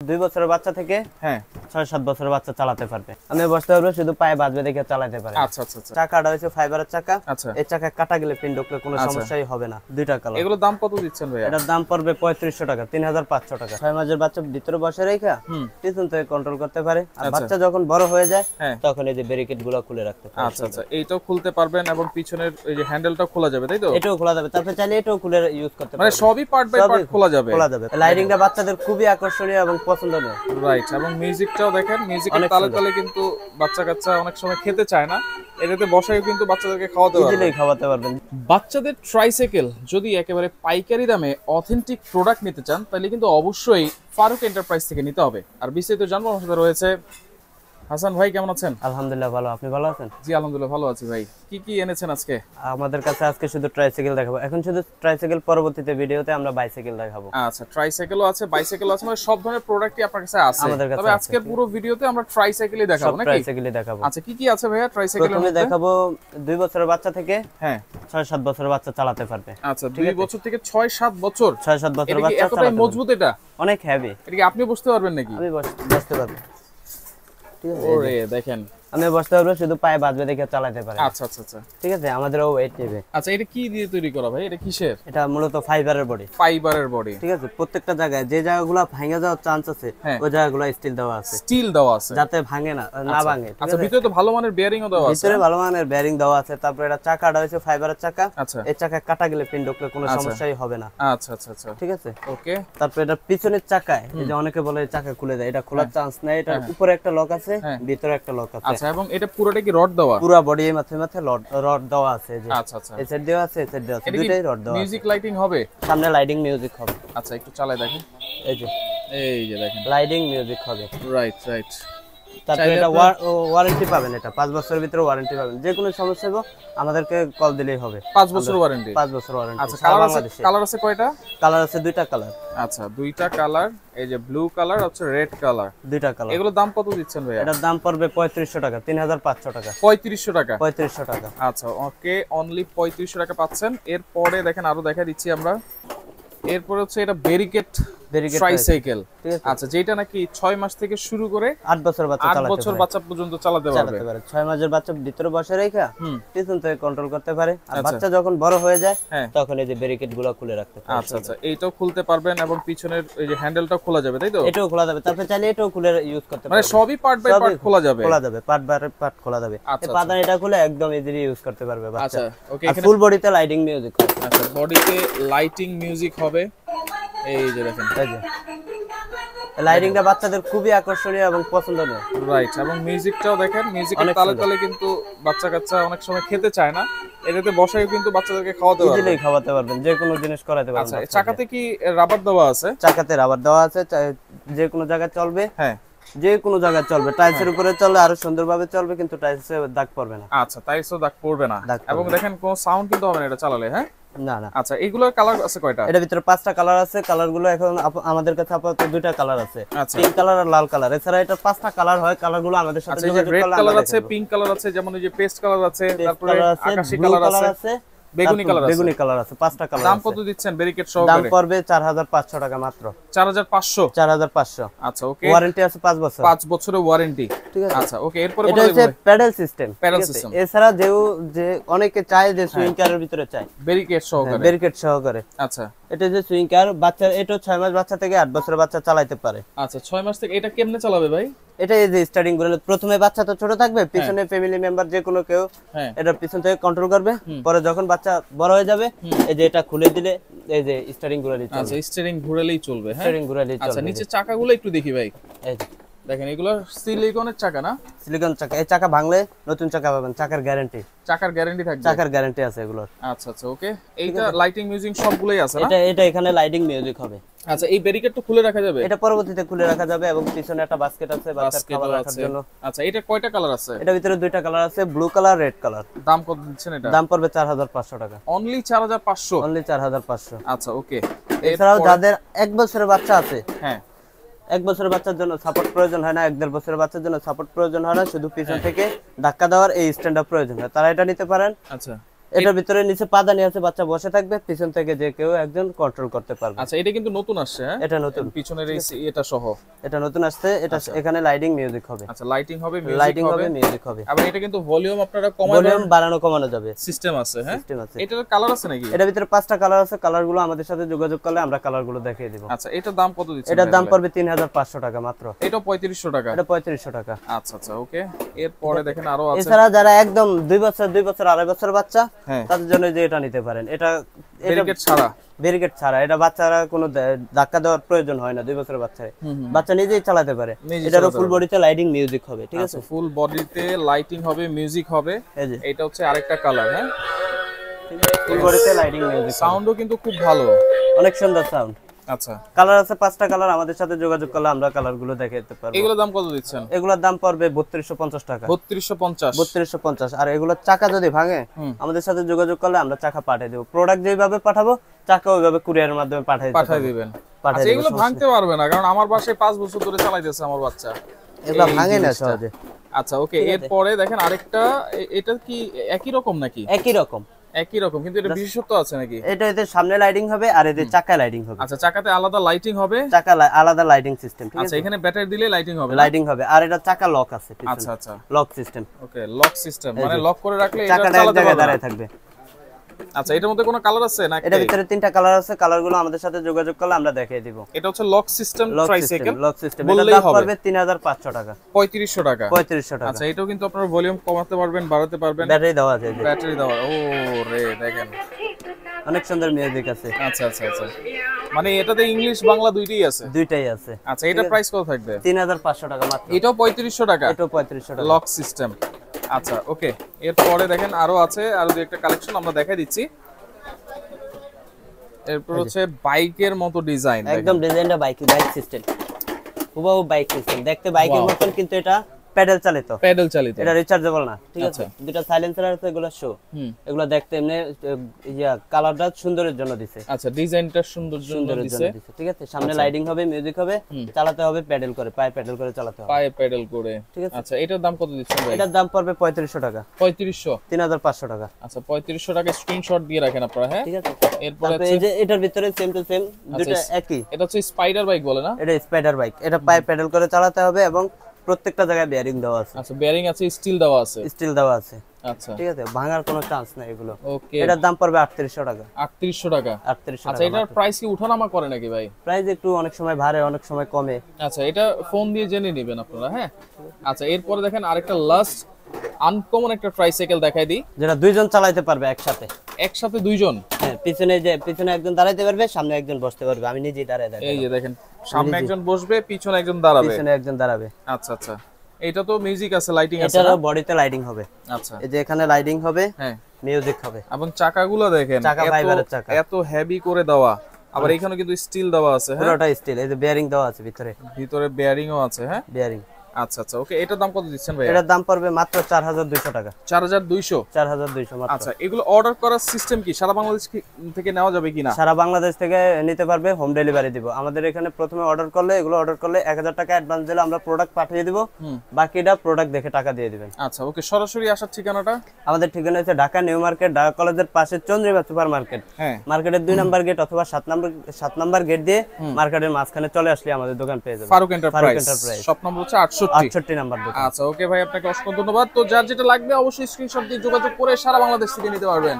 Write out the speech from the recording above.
2 বছরের বাচ্চা থেকে হ্যাঁ 6-7 বছরের বাচ্চা চালাতে পারবে। আমি বসতে পারবো, শুধু পায়ে বাঁধবে দেখে চালাতে পারে। আচ্ছা আচ্ছা আচ্ছা। চাকাটা হচ্ছে ফাইবারের চাকা। আচ্ছা, এই চাকা কাটা গেলে পিন ঢুকলে কোনো সমস্যাই হবে না। দুইটা কালার। এগুলোর দাম কত দিচ্ছেন ভাইয়া? এটার দাম পড়বে 3500 টাকা, 3500 টাকা। 6 মাসের বাচ্চা ভিতরে বসে রেখা পিছন থেকে কন্ট্রোল করতে পারে। আর বাচ্চা যখন বড় হয়ে যায় তখন এই যে ব্যারিকেড গুলো খুলে রাখতে পারে। আচ্ছা আচ্ছা, এইটাও খুলতে পারবেন এবং পিছনের এই যে হ্যান্ডেলটাও খোলা যাবে, তাই তো? এটাও খোলা যাবে, তারপর চাইলে এটাও খুলে ইউজ করতে পারবে। মানে সবই পার্ট বাই পার্ট খোলা যাবে। লাইটিংটা বাচ্চাদের খুবই আকর্ষণীয় এবং পছন্দনীয়। রাইট, এবং মিউজিকটাও দেখেন, মিউজিকের তালে তালে কিন্তু বাচ্চা কাচ্চা অনেক সময় খেতে চায় না, এটাতে বসায় কিন্তু বাচ্চাদেরকে খাওয়াতে পারবেন। বাচ্চাদের ট্রাইসাইকেল যদি একেবারে পাইকারি দামে অথেন্টিক প্রোডাক্ট নিতে চান তাহলে কিন্তু অবশ্যই ফারুক এন্টারপ্রাইজ থেকে নিতে হবে। আর বিস্তারিত জানবো, আমার সাথে রয়েছে হাসান ভাই। কেমন আছেন? আলহামদুলিল্লাহ ভালো, আপনি ভালো আছেন? জি আলহামদুলিল্লাহ ভালো আছি ভাই। কি কি এনেছেন আজকে আমাদের কাছে? আজকে শুধু ট্রাইসাইকেল দেখাবো, এখন শুধু ট্রাইসাইকেল, পরবর্তীতে ভিডিওতে আমরা বাইসাইকেল দেখাবো। আচ্ছা, ট্রাইসাইকেলও আছে, বাইসাইকেলও আছে, মানে সব ধরনের প্রোডাক্টই আপনার কাছে আছে। তবে আজকের পুরো ভিডিওতে আমরা ট্রাইসাইকেলই দেখাবো নাকি? ট্রাইসাইকেলই দেখাবো। আচ্ছা, কি কি আছে ভাইয়া ট্রাইসাইকেলের মধ্যে? প্রথমে দেখাবো 2 বছরের বাচ্চা থেকে হ্যাঁ 6-7 বছরের বাচ্চা চালাতে পারবে। আচ্ছা, 2 বছর থেকে 6-7 বছর। 6-7 বছরের বাচ্চা এতটাই মজবুত? এটা অনেক হেভি। এটা কি আপনি বসতে পারবেন নাকি? আমি বসতে পারবো। ঠিক আছে, ওরে দেখেন, আমি বসতে পারবো, শুধু পায়ে বাঁধবে দেখে চালাতে পারে। আচ্ছা আচ্ছা আচ্ছা, ঠিক আছে, আমাদেরও ওয়েট নেবে। আচ্ছা, এটা কি দিয়ে তৈরি করা ভাই? এটা কিসের? এটা মূলত ফাইবারের বডি। ফাইবারের বডি, ঠিক আছে। প্রত্যেকটা জায়গায় যে জায়গাগুলো ভাঙে যাওয়ার চান্স আছে ওই জায়গাগুলো স্টিল দেওয়া আছে। স্টিল দেওয়া আছে যাতে ভাঙে না ভাঙে। আচ্ছা, ভিতরে তো ভালো মানের বেয়ারিংও দেওয়া আছে। ভিতরে ভালো মানের বেয়ারিং দেওয়া আছে। তারপর এটা চাকাটা হচ্ছে ফাইবারের চাকা। আচ্ছা, এই চাকা কাটা গেলে পিন ঢুকলে কোনো সমস্যাই হবে না। আচ্ছা আচ্ছা আচ্ছা, ঠিক আছে, ওকে। তারপর এটা পিছনের চাকায়, এই যে অনেকে বলে চাকা খুলে দেয়, এটা খোলার চান্স নাই। এটা উপরে একটা লক আছে, ভিতরে একটা লক আছে। আচ্ছা, এবং এটা পুরোটা কি রড দেওয়া? পুরো বডি মাথায় মাথায় রড দেওয়া আছে। যে আচ্ছা আচ্ছা, এই সাইড দেওয়া আছে, এই সাইড দেওয়া আছে, দুটোই রড দেওয়া আছে। মিউজিক লাইটিং হবে সামনে, লাইটিং মিউজিক হবে। আচ্ছা, একটু চালায় দেখেন। এই যে দেখেন, লাইটিং মিউজিক হবে। Right right. তারপরে এটা ওয়ারেন্টি পাবেন, এটা 5 বছরের ভিতরে ওয়ারেন্টি পাবেন। যে কোনো সমস্যা হবে আমাদেরকে কল দিলেই হবে। 5 বছর ওয়ারেন্টি? 5 বছর ওয়ারেন্টি। আচ্ছা, কালার আছে কয়টা? কালার আছে 2টা কালার। আচ্ছা, 2টা কালার, এই যে ব্লু কালার হচ্ছে রেড কালার, 2টা কালার। এগুলোর দাম কত দিচ্ছেন ভাইয়া? এটার দাম পড়বে 3500 টাকা, 3500 টাকা। 3500 টাকা? 3500 টাকা। আচ্ছা, ওকে, অনলি 3500 টাকা পাচ্ছেন। এরপরে দেখেন, আরো দেখা দিচ্ছি আমরা। এরপরে হচ্ছে এটা ব্যারিকেড ট্রাইসাইকেল। আচ্ছা, যেটা নাকি 6 মাস থেকে শুরু করে 8 বছর বাচ্চা পর্যন্ত চালাতে পারবে। 6 মাসের বাচ্চা ভিতরে বসে রেখা পিছন থেকে কন্ট্রোল করতে পারে। আর বাচ্চা যখন বড় হয়ে যায় তখন এই যে ব্যারিকেড গুলো খুলে রাখতে পারে। আচ্ছা আচ্ছা, এইটাও খুলতে পারবেন এবং পিছনের এই যে হ্যান্ডেলটাও খোলা যাবে, তাই তো? এটাও খোলা যাবে, তারপর চাইলে এটাও খুলে ইউজ করতে পারবে। মানে সবই পার্ট বাই পার্ট খোলা যাবে। পার্ট বাই পার্ট খোলা যাবে। এই পাতা এটা খুলে একদম ইজিলি ইউজ করতে পারবে বাচ্চা। আচ্ছা, ওকে। আর ফুল বডিতে লাইটিং মিউজিক হবে। আচ্ছা, বডিতে লাইটিং মিউজিক হবে। এই যে দেখেন, এই যে লাইটিংটা বাচ্চাদের খুবই আকর্ষণীয় এবং পছন্দনীয়। রাইট, এবং মিউজিকটাও দেখেন, মিউজিকের তালে তালে কিন্তু বাচ্চা কাচ্চা অনেক সময় খেতে চায় না, এটাতে বসায় কিন্তু বাচ্চাদেরকে খাওয়াতে পারবেন, যে কোনো জিনিস করাতে পারবেন। আচ্ছা, চাকাতে কি রাবার দেওয়া আছে? চাকাতে রাবার দেওয়া আছে, যে কোনো জায়গায় চলবে। হ্যাঁ, যে কোনো জায়গায় চলবে। টাইলসের উপরে চললে আরো সুন্দরভাবে চলবে, কিন্তু টাইলসে দাগ পড়বে না। আচ্ছা, টাইলসে দাগ পড়বে না। এবং দেখেন, কোনো সাউন্ড কিন্তু হবে না এটা চালালে। হ্যাঁ, না না। আচ্ছা, এইগুলোর কালার আছে কয়টা? এর ভিতরে 5টা কালার আছে। কালারগুলো এখন আমাদের কাছে আপাতত 2টা কালার আছে, পিঙ্ক কালার আর লাল কালার। এছাড়া এটা 5টা কালার হয়। কালারগুলো আমাদের সাথে যোগাযোগ করলে রেড কালার আছে, পিঙ্ক কালার আছে, যেমন এই যে পেস্ট কালার আছে, তারপরে আকাশী কালার আছে, বেগুনি কালার আছে। 5টা কালার। দাম কত দিচ্ছেন ব্যারিকেড সহকারে? দাম পড়বে 4500 টাকা মাত্র। 4500? আচ্ছা, ওকে। ওয়ারেন্টি আছে 5 বছর। 5 বছরের ওয়ারেন্টি। ঠিক আছে। আচ্ছা, ওকে। এরপরে এটা হচ্ছে প্যাডেল সিস্টেম। এছাড়া যে অনেকে চায় যে সুইং কারের ভিতরে চায় ব্যারিকেড সহকারে। আচ্ছা, এটা যে সুইং কার বাচ্চা, এটা 6 মাস বাচ্চা থেকে 8 বছরের বাচ্চা চালাতে পারে। আচ্ছা, 6 মাস থেকে। এটা কেমনে চালাবে ভাই? এটা এই যে স্টার্টিং করে প্রথমে বাচ্চা তো ছোট থাকবে, পিছনে ফ্যামিলি মেম্বার যে কোনো কেউ এটা পিছন থেকে কন্ট্রোল করবে। পরে যখন বাচ্চা বড় হয়ে যাবে, এই যে এটা খুলে দিলে এই যে স্টার্টিং ঘুরালেই চলবে। আচ্ছা, স্টিয়ারিং ঘুরালেই চলবে। হ্যাঁ, স্টার্টিং ঘুরালেই চলবে। আচ্ছা, নিচে চাকাগুলো একটু দেখি ভাই। এই যে দেখেন, এগুলো সিলিকনের চাকা না? সিলিকন চাকা। এই চাকা ভাঙলে নতুন চাকা পাবেন, চাকার গ্যারান্টি থাকবে। চাকার গ্যারান্টি আছে এগুলোর। আচ্ছা আচ্ছা, ওকে। এইটা লাইটিং মিউজিক সবগুলাই আছে না? এটা এখানে লাইটিং মিউজিক হবে। আচ্ছা, এই ব্যারিকেড তো খুলে রাখা যাবে? এটা পরবর্তীতে খুলে রাখা যাবে, এবং পিছনে একটা বাস্কেট আছে বাচ্চার খাবার রাখার জন্য। আচ্ছা, এটা কয়টা কালার আছে? এটা ভিতরে 2টা কালার আছে, ব্লু কালার, রেড কালার। দাম কত দিচ্ছেন এটা? দাম পড়বে 4500 টাকা। অনলি 4500? অনলি 4500। আচ্ছা, ওকে। এছাড়াও যাদের 1 বছরের বাচ্চা আছে, হ্যাঁ, 1 বছরের বাচ্চার জন্য সাপোর্ট প্রয়োজন হয় না, 1.5 বছরের বাচ্চার জন্য সাপোর্ট প্রয়োজন হয় না, শুধু পিছন থেকে ধাক্কা দেওয়ার এই স্ট্যান্ড আপ প্রয়োজন হয়, তারা এটা নিতে পারেন। আচ্ছা, এটার ভিতরে নিচে পাদানি আছে, বাচ্চা বসে থাকবে, পিছন থেকে যে কেউ একজন কন্ট্রোল করতে পারবে। আচ্ছা এটা কিন্তু নতুন আসছে, হ্যাঁ এটা নতুন, পিছনের এই এটা সহ এটা নতুন আসছে। এটা এখানে লাইটিং মিউজিক হবে। আচ্ছা লাইটিং হবে, লাইটিং হবে, মিউজিক হবে। আবার এটা কিন্তু ভলিউম আপনারা ভলিউম বাড়ানো কমানো যাবে, সিস্টেম আছে, হ্যাঁ সিস্টেম আছে। এটার কালার আছে নাকি? এটার ভিতরে 5টা কালার আছে, কালারগুলো আমাদের সাথে যোগাযোগ করলে আমরা কালারগুলো দেখিয়ে দিব। আচ্ছা এটার দাম কত দিচ্ছেন? এটার দাম পড়বে 3500 টাকা মাত্র। এটা 3500 টাকা, এটা 3500 টাকা। আচ্ছা আচ্ছা ওকে। এরপরে দেখেন আরো আছে। এছাড়া যারা একদম 2 বছর 2.5 বছর বাচ্চা, হ্যাঁ তাদের জন্য যে এটা নিতে পারেন। এটা ব্যারিকেড ছাড়া, ব্যারিকেড ছাড়া, এটা বাচ্চারা কোনো ধাক্কা দেওয়ার প্রয়োজন হয় না। 2 বছরের বাচ্চায় বাচ্চা নিজেই চালাতে পারে। এটারও ফুল বডিতে লাইটিং মিউজিক হবে, ঠিক আছে? ফুল বডিতে লাইটিং হবে, মিউজিক হবে। এই যে এটা হচ্ছে আরেকটা কালার, হ্যাঁ ফুল বডিতে লাইটিং মিউজিক, সাউন্ডও কিন্তু খুব ভালো, অনেক সুন্দর সাউন্ড। আচ্ছা কালার আছে 5টা কালার, আমাদের সাথে যোগাযোগ করলে আমরা কালারগুলো দেখাতে পারবো। এগুলোর দাম কত দিচ্ছেন? এগুলোর দাম পড়বে 3250 টাকা। 3250, 3250। আর এগুলোর চাকা যদি ভাঙে আমাদের সাথে যোগাযোগ করলে আমরা চাকা পাঠিয়ে দেব। প্রোডাক্ট যেভাবে পাঠাবো চাকা ওইভাবে কুরিয়ারের মাধ্যমে পাঠিয়ে দিবেন। আচ্ছা এগুলো ভাঙতে পারবে না, কারণ আমার বাসায় 5 বছর ধরে চালাইতেছে আমার বাচ্চা, এগুলো ভাঙে না সহজে। আচ্ছা ওকে। এরপরে দেখেন আরেকটা, এটা কি একই রকম নাকি? একই রকম, একই রকম, কিন্তু এটা বিশেষত্ব আছে নাকি? এটা এদের সামনে লাইটিং হবে আর এদের চাকায় লাইটিং হবে। আচ্ছা চাকাতে আলাদা লাইটিং হবে, চাকা আলাদা লাইটিং সিস্টেম, ঠিক আছে? আচ্ছা এখানে ব্যাটারি দিলে লাইটিং হবে, লাইটিং হবে। আর এটা চাকা লক আছে পিছনে। আচ্ছা আচ্ছা লক সিস্টেম। ওকে লক সিস্টেম, মানে লক করে রাখলে এটা চাকাটা এক চালাতে জায়গায় পারবে দাঁড়ায় থাকবে। আচ্ছা এটার মধ্যে কোনো কালার আছে নাকি? এটার ভিতরে 3টা কালার আছে, কালারগুলো আমাদের সাথে যোগাযোগ করলে আমরা দেখিয়ে দিব। এটা হচ্ছে lock system tricycle, lock system. এটার দাম পড়বে 3500 টাকা। 3500 টাকা, 3500 টাকা। আচ্ছা এটাও কিন্তু আপনারা ভলিউম কমাতে পারবেন, বাড়াতে পারবেন, ব্যাটারি দেওয়া আছে। ব্যাটারি দেওয়া। ও রে দেখেন অনেক সুন্দর মিউজিক আছে। আচ্ছা আচ্ছা আচ্ছা, মানে এটাতে ইংলিশ বাংলা দুইটাই আছে? দুইটাই আছে। আচ্ছা এটা প্রাইস কত থাকবে? 3500 টাকা মাত্র। এটাও 3500 টাকা, এটাও 3500 টাকা। Lock system. আচ্ছা ওকে। এরপরে দেখেন আরো আছে, আরো দুই একটা কালেকশন আমরা দেখাই দিচ্ছি। এরপর হচ্ছে বাইকের মতো ডিজাইন, একদম ডিজাইনটা বাইক সিস্টেম, হুবহু বাইক সিস্টেম দেখতে বাইকের মতন, কিন্তু এটা প্যাডেল চালিত। প্যাডেল চালিত, এটা রিচার্জেবল না, ঠিক আছে? দুটো সাইলেন্সার আছে, এগুলো শো, এগুলো দেখতে এমনি কালারটা সুন্দরের জন্য দিছে। আচ্ছা ডিজাইনটা সুন্দরের জন্য দিছে, ঠিক আছে? সামনে লাইটিং হবে, মিউজিক হবে, চালাতে হবে প্যাডেল করে, পায়ে প্যাডেল করে চালাতে হবে, পায়ে প্যাডেল করে, ঠিক আছে? আচ্ছা এটার দাম কত দিচ্ছেন ভাই? এটার দাম পড়বে 3500 টাকা। 3500, 3500 টাকা। আচ্ছা 3500 টাকা স্ক্রিনশট দিয়ে রাখেন আপনারা, হ্যাঁ ঠিক আছে? এরপর এই যে এটার ভিতরে সেম টু সেম দুটো একই। এটা হচ্ছে স্পাইডার বাইক বলে না? এটা স্পাইডার বাইক। এটা পায়ে প্যাডেল করে চালাতে হবে এবং প্রত্যেকটা জায়গায় বেয়ারিং দেওয়া আছে। আচ্ছা বেয়ারিং আছে, স্টিল দেওয়া আছে, স্টিল দেওয়া আছে, আচ্ছা ঠিক আছে? ভাঙার কোনো চান্স নাই এগুলো। ওকে এটার দাম পড়বে 3800 টাকা। 3800 টাকা, 3800 আচ্ছা এটার প্রাইস কি উঠানামা করে নাকি ভাই? প্রাইস একটু অনেক সময় বাড়ে, অনেক সময় কমে। আচ্ছা এটা ফোন দিয়ে জেনে নেবেন আপনারা, হ্যাঁ? আচ্ছা এরপরে দেখেন আরেকটা লাস্ট আনকমন একটা ট্রাইসাইকেল দেখাই দিই, যেটা দুইজন চালাতে পারবে একসাথে। একসাথে দুইজন? হ্যাঁ, পিছনে একজন দাঁড়াইতে পারবে, সামনে একজন বসতে পারবে। আমি নিজেই দাঁড়ায় দেখাবো। এই যে দেখেন সামনে একজন বসবে, পিছনে একজন দাঁড়াবে, পিছনে একজন দাঁড়াবে। আচ্ছা আচ্ছা। এটা তো মিউজিক আছে, লাইটিং আছে, এটারও বডিতে লাইটিং হবে। আচ্ছা এই যে এখানে লাইটিং হবে, হ্যাঁ মিউজিক হবে। এবং চাকাগুলো দেখেন চাকা ফাইবারের চাকা, এত হেভি করে দেওয়া, আবার এখানে কিন্তু স্টিল দেওয়া আছে, হ্যাঁ পুরোটা স্টিল। এই যে বেয়ারিং দেওয়া আছে ভিতরে বেয়ারিংও আছে, হ্যাঁ বেয়ারিং। আচ্ছা আচ্ছা ওকে। এটার দাম কত দিচ্ছেন ভাই? এটার দাম পড়বে মাত্র 4200 টাকা। 4200? 4200 মাত্র। আচ্ছা এগুলো অর্ডার করার সিস্টেম কি সারা বাংলাদেশ থেকে নেওয়া যাবে কিনা? সারা বাংলাদেশ থেকে নিতে পারবে, হোম ডেলিভারি দিব। আমাদের এখানে প্রথমে অর্ডার করলে, এগুলো অর্ডার করলে 1000 টাকা অ্যাডভান্স দিলে আমরা প্রোডাক্ট পাঠিয়ে দিব, বাকিটা প্রোডাক্ট দেখে টাকা দিয়ে দিবেন। আচ্ছা ওকে। সরাসরি আসার ঠিকানাটা? আমাদের ঠিকানা হচ্ছে ঢাকা নিউ মার্কেট, ঢাকা কলেজের পাশে চন্দ্রিমা সুপার মার্কেট। হ্যাঁ, মার্কেটের 2 নাম্বার গেট অথবা 7 নাম্বার গেট দিয়ে মার্কেটের মাঝখানে চলে আসলে আমাদের দোকান পেয়ে যাবেন। ফারুক এন্টারপ্রাইজ, শপ নম্বর হচ্ছে 68 নাম্বার। আচ্ছা ওকে ভাই, আপনাকে অসংখ্য ধন্যবাদ। তো যার যেটা লাগবে অবশ্যই স্ক্রিনশট দিয়ে যোগাযোগ করে সারা বাংলাদেশ থেকে নিতে পারবেন।